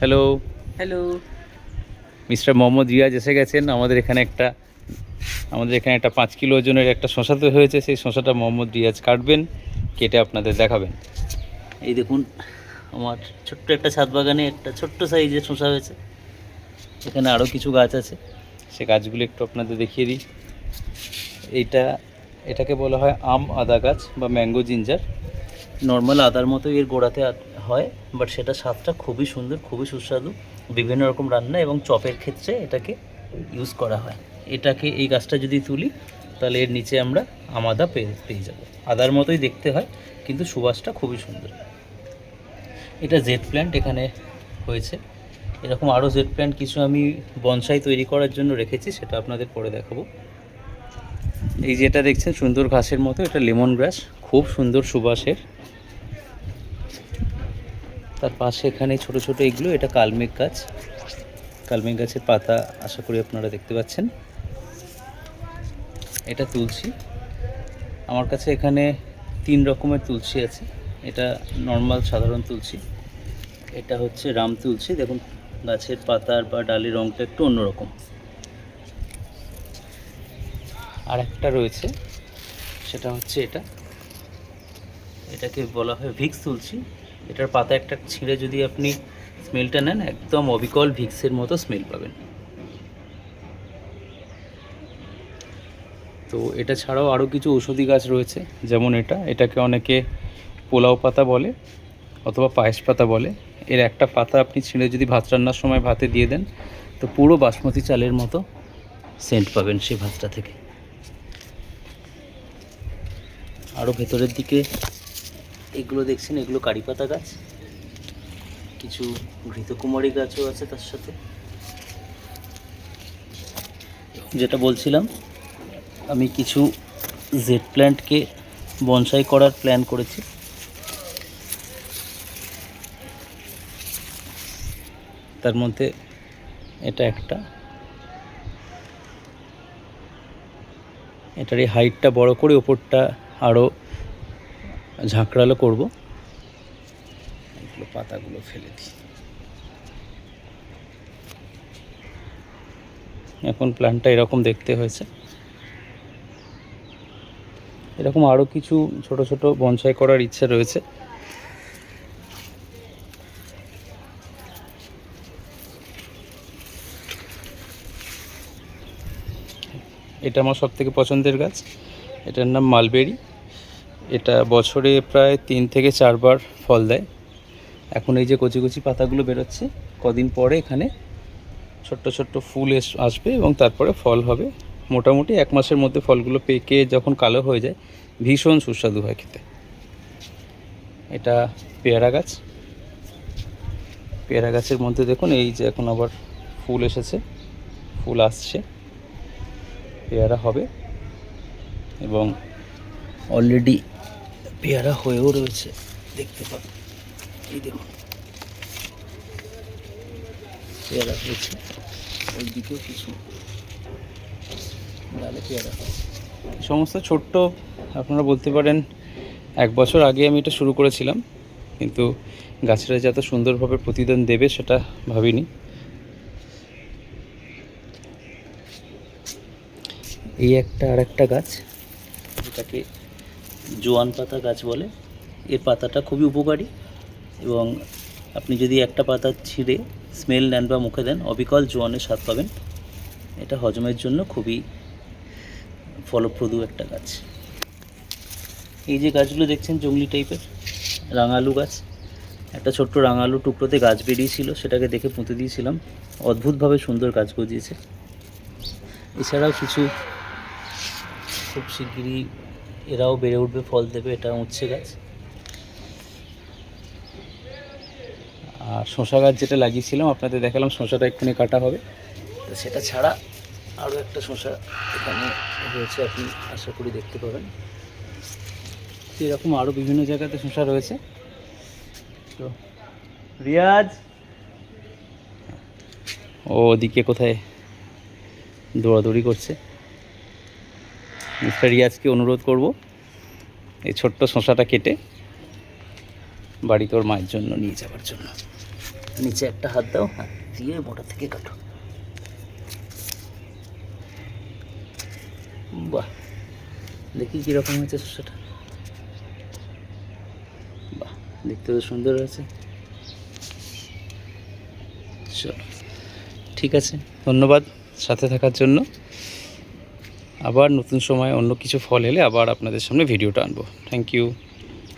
Hello. Hello. Mister Mohammad Riyaz এসে গেছেন। আমাদের এখানে একটা 5 কিলো ওজনের একটা শশা তো হয়েছে। সেই শশাটা মোহাম্মদ রিয়াজ কাটবেন, কেটে আপনাদের দেখাবেন। এই দেখুন, আমার ছোট্ট একটা ছাদ বাগানে একটা ছোট্ট সাইজের শশা হয়েছে। এখানে আরও কিছু গাছ আছে, সে গাছগুলো একটু আপনাদের দেখিয়ে দিই। এটাকে বলা হয় আম আদা গাছ বা ম্যাঙ্গো জিঞ্জার। নর্মাল আদার মতো এর গোড়াতে হয়, বাট সেটা স্বাদটা খুবই সুন্দর, খুবই সুস্বাদু। বিভিন্ন রকম রান্না এবং চপের ক্ষেত্রে এটাকে ইউজ করা হয়। এই গাছটা যদি তুলি তাহলে এর নিচে আমরা আম আদা পেয়ে যাব। আদার মতোই দেখতে হয়, কিন্তু সুবাসটা খুবই সুন্দর। এটা জেড প্ল্যান্ট এখানে হয়েছে। এরকম আরও জেড প্ল্যান্ট কিছু আমি বনসাই তৈরি করার জন্য রেখেছি, সেটা আপনাদের পরে দেখাবো। এই যেটা দেখছেন সুন্দর ঘাসের মতো, এটা লেমন গ্রাস, খুব সুন্দর সুবাসের। তার পাশে এখানে ছোট ছোট এগুলো, এটা কালমেঘ গাছ। কালমেঘ গাছের পাতা আশা করি আপনারা দেখতে পাচ্ছেন। এটা তুলসী। আমার কাছে এখানে 3 রকমের তুলসী আছে। এটা নর্মাল সাধারণ তুলসী, এটা হচ্ছে রাম তুলসী। দেখুন গাছের পাতার বা ডালের রঙটা একটু অন্যরকম। আর একটা রয়েছে, সেটা হচ্ছে এটাকে বলা হয় ভিক্স তুলসী। এটার পাতা একটা ছিঁড়ে যদি আপনি স্মেলটা নেন, একদম অবিকল ভিক্সের মতো স্মেল পাবেন। তো এটা ছাড়াও আরও কিছু ঔষধি গাছ রয়েছে, যেমন এটাকে অনেকে পোলাও পাতা বলে অথবা পায়েস পাতা বলে। এর একটা পাতা আপনি ছিঁড়ে যদি ভাত রান্নার সময় ভাতে দিয়ে দেন, তো পুরো বাসমতি চালের মতো সেন্ট পাবেন সেই ভাতটা থেকে। আরও ভেতরের দিকে এগুলো দেখছেন, এগুলো কারি পাতা গাছ। কিছু ঘৃতকুমারী গাছও আছে তার সাথে। যেটা বলছিলাম, আমি কিছু জেড প্ল্যান্টকে বনসাই করার প্ল্যান করেছি। তার মধ্যে এটার এই হাইটটা বড় করে ওপরটা আরও ঝাঁকড়ালো করব। এগুলো পাতাগুলো ফেলে দিই। এখন প্ল্যান্টটা এরকম দেখতে হয়েছে। এরকম আরও কিছু ছোট ছোট বনসাই করার ইচ্ছে রয়েছে। এটা আমার সবথেকে পছন্দের গাছ। এটার নাম মালবেরি। এটা বছরে প্রায় 3 থেকে 4 বার ফল দেয়। এখন এই যে কচি কচি পাতাগুলো বেরোচ্ছে, কদিন পরে এখানে ছোট্ট ছোট্ট ফুল আসবে এবং তারপরে ফল হবে। মোটামুটি 1 মাসের মধ্যে ফলগুলো পেকে যখন কালো হয়ে যায়, ভীষণ সুস্বাদু হয় খেতে। এটা পেয়ারা গাছ। পেয়ারা গাছের মধ্যে দেখুন এই যে এখন আবার ফুল এসেছে, ফুল আসছে, পেয়ারা হবে এবং অলরেডি পেয়ারা হয়েও রয়েছে, দেখতে পাবেন। এই দেখুন পেয়ারা হয়েছে, ওই দিকেও কিছু ডালে পেয়ারা হয়েছে। সমস্ত ছোট্ট, আপনারা বলতে পারেন 1 বছর আগে আমি এটা শুরু করেছিলাম, কিন্তু গাছেরা যত সুন্দরভাবে প্রতিদান দেবে সেটা ভাবিনি। এই আর একটা গাছ, এটাকে জোয়ান পাতা গাছ বলে। এর পাতাটা খুবই উপকারী এবং আপনি যদি একটা পাতা ছিঁড়ে স্মেল নেন বা মুখে দেন, অবিকল জোয়ানের স্বাদ পাবেন। এটা হজমের জন্য খুবই ফলপ্রদ একটা গাছ। এই যে গাছগুলো দেখছেন জংলি টাইপের, রাঙালু গাছ। একটা ছোট্ট রাঙালু টুকরোতে গাছ বেরিয়েছিল, সেটাকে দেখে পুঁতে দিয়েছিলাম। অদ্ভুতভাবে সুন্দর গাছ গজিয়েছে। এছাড়াও কিছু খুব শিগগিরই এরাও বেড়ে উঠবে, ফল দেবে। এটা উচ্ছে গাছ। আর শশা গাছ যেটা লাগিয়েছিলাম আপনাদের দেখালাম, শশাটা এক্ষুনি কাটা হবে। তো সেটা ছাড়া আরও একটা শশা এখানে রয়েছে, আপনি আশা করি দেখতে পাবেন। তো এরকম আরও বিভিন্ন জায়গাতে শশা রয়েছে। তো রিয়াজ ও ওদিকে কোথায় দৌড়াদৌড়ি করছে। মিস্টার রিয়াজকে অনুরোধ করব এই ছোট্ট শশাটা কেটে বাড়িতে ওর মায়ের জন্য নিয়ে যাওয়ার জন্য। নিচে একটা হাত দাও, হাত দিয়ে মোটা থেকে কাটো। বাহ, দেখি কীরকম হয়েছে শসাটা। বাহ, দেখতে তো সুন্দর হয়েছে। চলো, ঠিক আছে, ধন্যবাদ সাথে থাকার জন্য। আবার নতুন সময় অন্য কিছু ফল এলে আবার আপনাদের সামনে ভিডিওটা আনবো। Thank you.